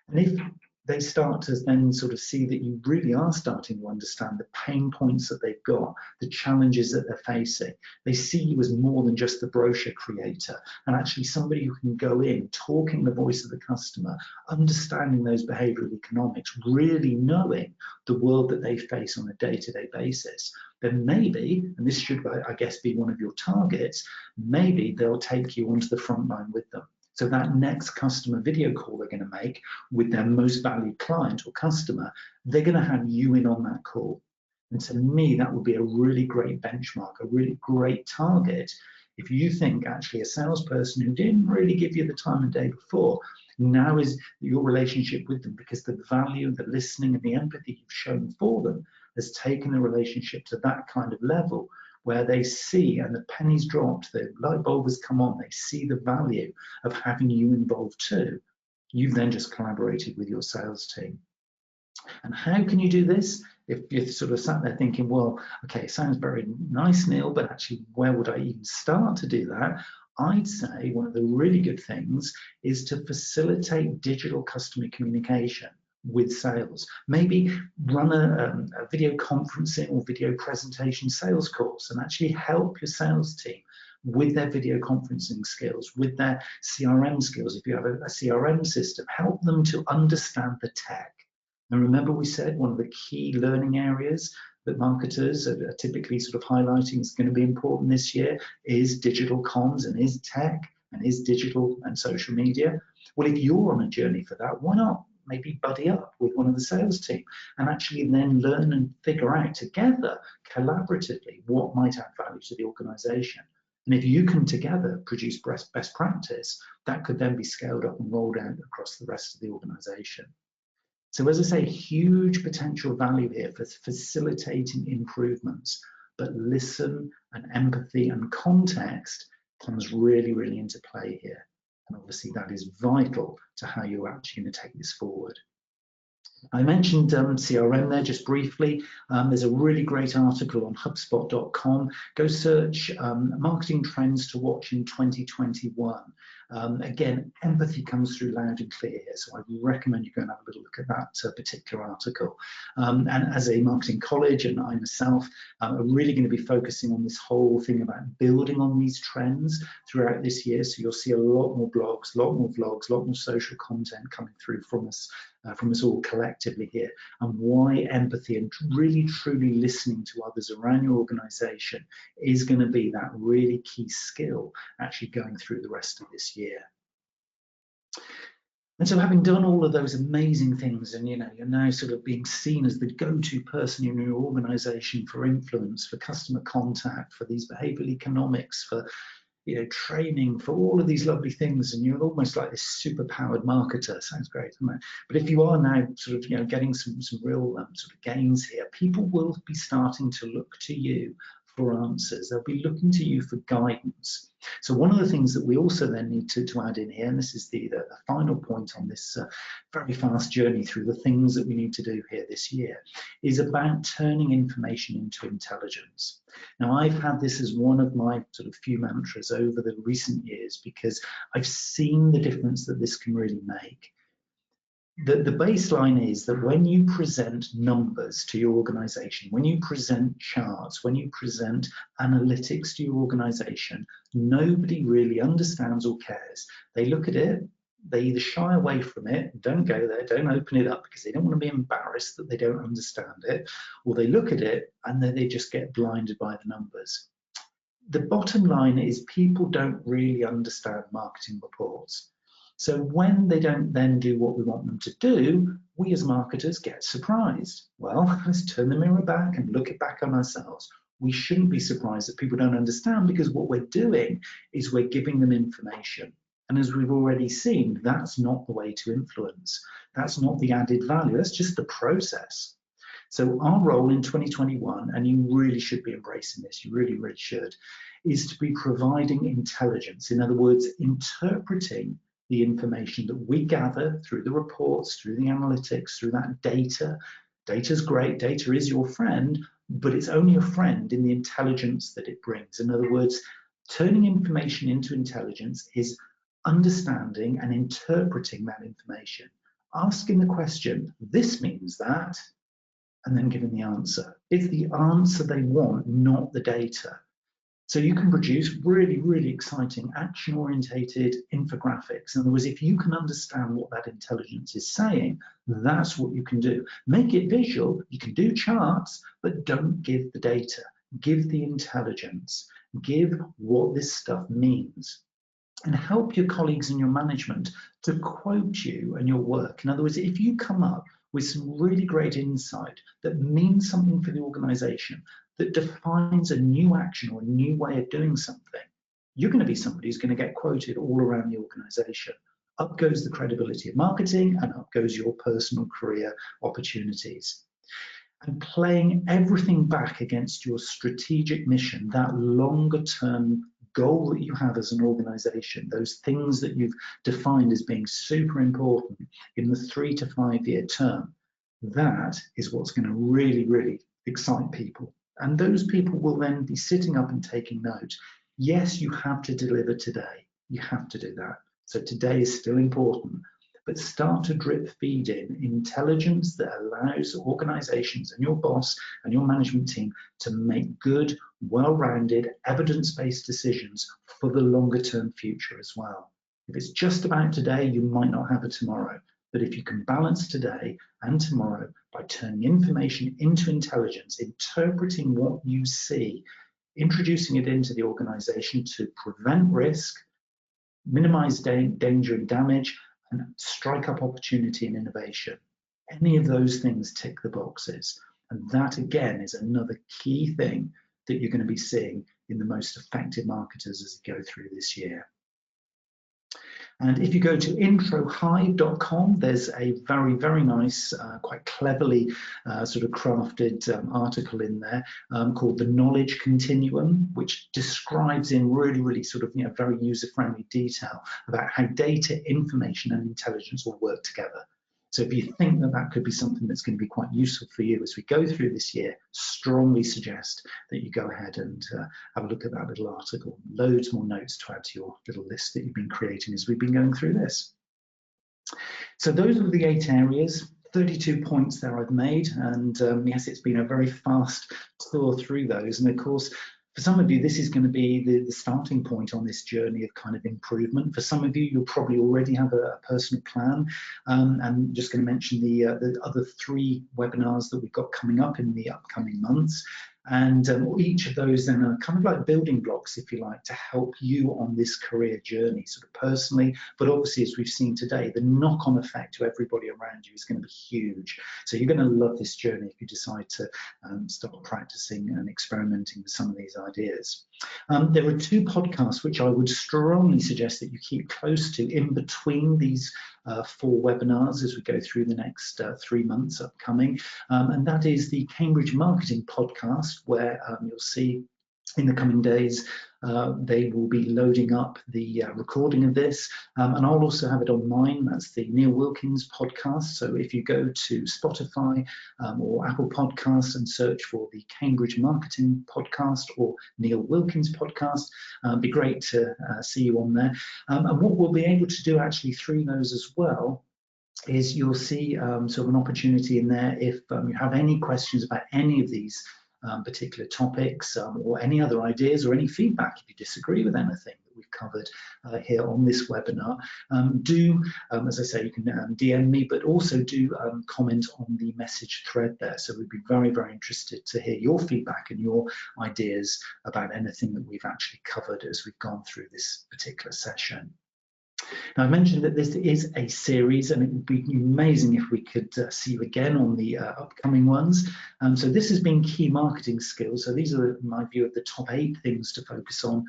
[SPEAKER 1] And if they start to then sort of see that you really are starting to understand the pain points that they've got, the challenges that they're facing. They see you as more than just the brochure creator, and actually somebody who can go in, talking the voice of the customer, understanding those behavioral economics, really knowing the world that they face on a day-to-day basis. Then maybe, and this should, I guess, be one of your targets, maybe they'll take you onto the front line with them. So that next customer video call they're going to make with their most valued client or customer, they're going to have you in on that call. And to me, that would be a really great benchmark, a really great target, If you think actually a salesperson who didn't really give you the time of day before, now is your relationship with them, because the value, the listening and the empathy you've shown for them has taken the relationship to that kind of level where they see, and the pennies dropped, the light bulb has come on, they see the value of having you involved too. You've then just collaborated with your sales team. And how can you do this? If you're sort of sat there thinking, well, okay, it sounds very nice, Neil, but actually, where would I even start to do that? I'd say one of the really good things is to facilitate digital customer communication with sales. Maybe run a video conferencing or video presentation sales course and actually help your sales team with their video conferencing skills, with their CRM skills. If you have a CRM system, help them to understand the tech. And remember, we said one of the key learning areas that marketers are typically sort of highlighting is going to be important this year is digital comms and is tech and is digital and social media. Well, if you're on a journey for that, why not maybe buddy up with one of the sales team and actually then learn and figure out together collaboratively what might add value to the organization. And if you can together produce best practice, that could then be scaled up and rolled out across the rest of the organization. So as I say, huge potential value here for facilitating improvements, but listen and empathy and context comes really, really into play here. And obviously that is vital to how you're actually going to take this forward. I mentioned CRM there just briefly. There's a really great article on HubSpot.com. Go search marketing trends to watch in 2021. Again, empathy comes through loud and clear here, so I recommend you go and have a little look at that particular article. And as a marketing college, and I myself are really going to be focusing on this whole thing about building on these trends throughout this year. So you'll see a lot more blogs, a lot more vlogs, a lot more social content coming through from us all collectively here, and why empathy and really truly listening to others around your organization is going to be that really key skill actually going through the rest of this year. And so having done all of those amazing things, and you're now sort of being seen as the go-to person in your organization for influence, for customer contact, for these behavioral economics, for training, for all of these lovely things, and you're almost like this super powered marketer. Sounds great, doesn't it? But if you are now sort of getting some real sort of gains here, people will be starting to look to you for answers. They'll be looking to you for guidance. So one of the things that we also then need to add in here, and this is the final point on this very fast journey through the things that we need to do here this year, is about turning information into intelligence. Now, I've had this as one of my sort of few mantras over the recent years because I've seen the difference that this can really make. The baseline is that when you present numbers to your organization, when you present charts, when you present analytics to your organization, nobody really understands or cares. They look at it, they either shy away from it, don't go there, don't open it up because they don't want to be embarrassed that they don't understand it, or they look at it and then they just get blinded by the numbers. The bottom line is people don't really understand marketing reports. So when they don't then do what we want them to do, we as marketers get surprised. Well, let's turn the mirror back and look it back on ourselves. We shouldn't be surprised that people don't understand, because what we're doing is we're giving them information. And as we've already seen, that's not the way to influence. That's not the added value. That's just the process. So our role in 2021, and you really should be embracing this, you really, really should, is to be providing intelligence. In other words, interpreting the information that we gather through the reports, through the analytics, through that data. Data's great, data is your friend, but it's only a friend in the intelligence that it brings. In other words, turning information into intelligence is understanding and interpreting that information, asking the question, this means that, and then giving the answer. It's the answer they want, not the data. So you can produce really, really exciting action-orientated infographics. In other words, if you can understand what that intelligence is saying, that's what you can do. Make it visual, you can do charts, but don't give the data. Give the intelligence. Give what this stuff means. And help your colleagues and your management to quote you and your work. In other words, if you come up with some really great insight that means something for the organization, that defines a new action or a new way of doing something, you're going to be somebody who's going to get quoted all around the organization. Up goes the credibility of marketing, and up goes your personal career opportunities. And playing everything back against your strategic mission, that longer term goal that you have as an organization, those things that you've defined as being super important in the 3 to 5 year term, that is what's going to really, really excite people. And those people will then be sitting up and taking note. Yes, you have to deliver today. You have to do that. So today is still important, but start to drip feed in intelligence that allows organizations and your boss and your management team to make good, well-rounded, evidence-based decisions for the longer term future as well. If it's just about today, you might not have a tomorrow. But if you can balance today and tomorrow by turning information into intelligence, interpreting what you see, introducing it into the organization to prevent risk, minimize danger and damage, and strike up opportunity and innovation. Any of those things tick the boxes. And that, again, is another key thing that you're going to be seeing in the most effective marketers as they go through this year. And if you go to introhive.com, there's a very, very nice, quite cleverly sort of crafted article in there called The Knowledge Continuum, which describes in really, really sort of very user-friendly detail about how data, information, and intelligence all work together. So if you think that that could be something that's going to be quite useful for you as we go through this year, strongly suggest that you go ahead and have a look at that little article. Loads more notes to add to your little list that you've been creating as we've been going through this. So those are the 8 areas, 32 points there I've made, and yes, it's been a very fast tour through those. And of course, for some of you, this is going to be the starting point on this journey of kind of improvement. For some of you, you'll probably already have a personal plan. I'm just going to mention the other 3 webinars that we've got coming up in the upcoming months. And each of those then are kind of like building blocks, if you like, to help you on this career journey, sort of personally, but obviously, as we've seen today, the knock-on effect to everybody around you is going to be huge. So you're going to love this journey if you decide to start practicing and experimenting with some of these ideas. There are 2 podcasts which I would strongly suggest that you keep close to in between these 4 webinars as we go through the next 3 months upcoming, and that is the Cambridge Marketing Podcast, where you'll see in the coming days they will be loading up the recording of this, and I'll also have it on mine. That's the Neil Wilkins Podcast. So if you go to Spotify or Apple Podcasts and search for the Cambridge Marketing Podcast or Neil Wilkins Podcast, it'd be great to see you on there. And what we'll be able to do actually through those as well is you'll see sort of an opportunity in there if you have any questions about any of these particular topics or any other ideas or any feedback. If you disagree with anything that we've covered here on this webinar, do, as I say, you can DM me, but also do comment on the message thread there. So we'd be very, very interested to hear your feedback and your ideas about anything that we've actually covered as we've gone through this particular session. Now, I mentioned that this is a series, and it would be amazing if we could see you again on the upcoming ones. So this has been key marketing skills. So these are my view of the top 8 things to focus on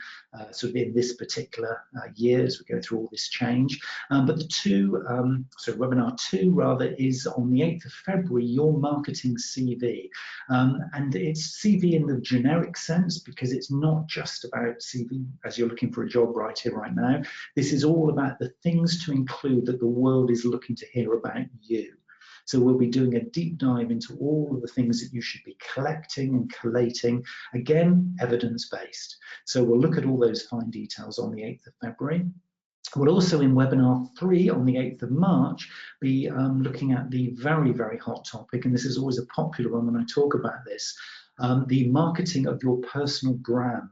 [SPEAKER 1] sort of in this particular year as we go through all this change. But the webinar 2 rather is on the 8th of February, your marketing CV. And it's CV in the generic sense, because it's not just about CV as you're looking for a job right here, right now. This is all about the things to include that the world is looking to hear about you. So we'll be doing a deep dive into all of the things that you should be collecting and collating, again, evidence-based. So we'll look at all those fine details on the 8th of February. We'll also, in webinar 3 on the 8th of March, be looking at the very, very hot topic, and this is always a popular one when I talk about this, the marketing of your personal brand.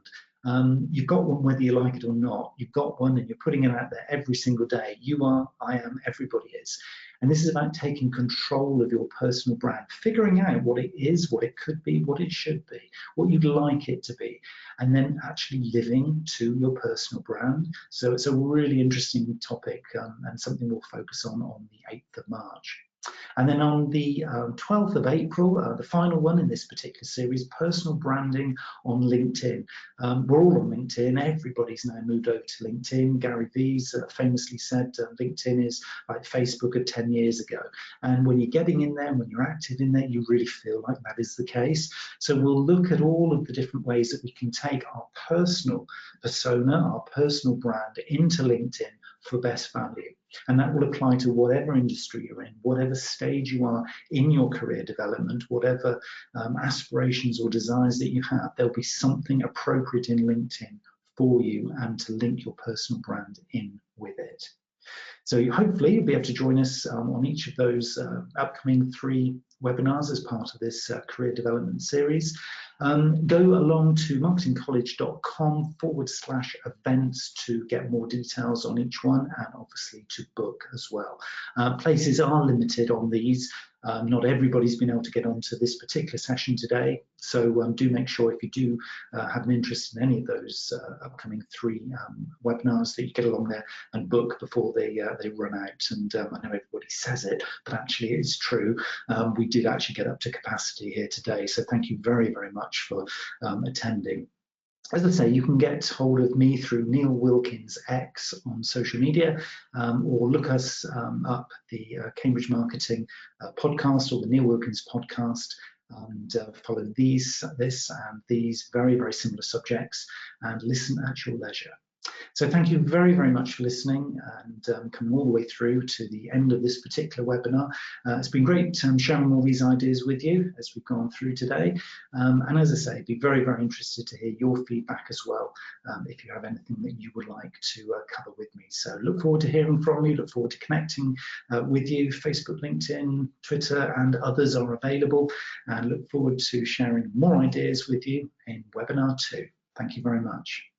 [SPEAKER 1] You've got one whether you like it or not. You've got one and you're putting it out there every single day. You are, I am, everybody is. And this is about taking control of your personal brand, figuring out what it is, what it could be, what it should be, what you'd like it to be, and then actually living to your personal brand. So it's a really interesting topic and something we'll focus on the 8th of March. And then on the 12th of April, the final one in this particular series, personal branding on LinkedIn. We're all on LinkedIn. Everybody's now moved over to LinkedIn. Gary Vee's famously said LinkedIn is like Facebook of 10 years ago. And when you're getting in there, when you're active in there, you really feel like that is the case. So we'll look at all of the different ways that we can take our personal persona, our personal brand into LinkedIn for best value. And that will apply to whatever industry you're in, whatever stage you are in your career development, whatever aspirations or desires that you have. There'll be something appropriate in LinkedIn for you and to link your personal brand in with it. So hopefully you'll be able to join us on each of those upcoming 3 webinars as part of this career development series. Go along to marketingcollege.com/events to get more details on each one, and obviously to book as well. Places are limited on these. Not everybody's been able to get onto this particular session today, so do make sure if you do have an interest in any of those upcoming 3 webinars that you get along there and book before they run out. And I know everybody says it, but actually it's true. We did actually get up to capacity here today, so thank you very, very much for attending. As I say, you can get hold of me through Neil Wilkins X on social media, or look us up the Cambridge Marketing podcast or the Neil Wilkins Podcast, and follow this and these very, very similar subjects and listen at your leisure. So thank you very, very much for listening and coming all the way through to the end of this particular webinar. It's been great sharing all these ideas with you as we've gone through today. And as I say, be very, very interested to hear your feedback as well, if you have anything that you would like to cover with me. So look forward to hearing from you, look forward to connecting with you. Facebook, LinkedIn, Twitter, and others are available, and look forward to sharing more ideas with you in webinar 2. Thank you very much.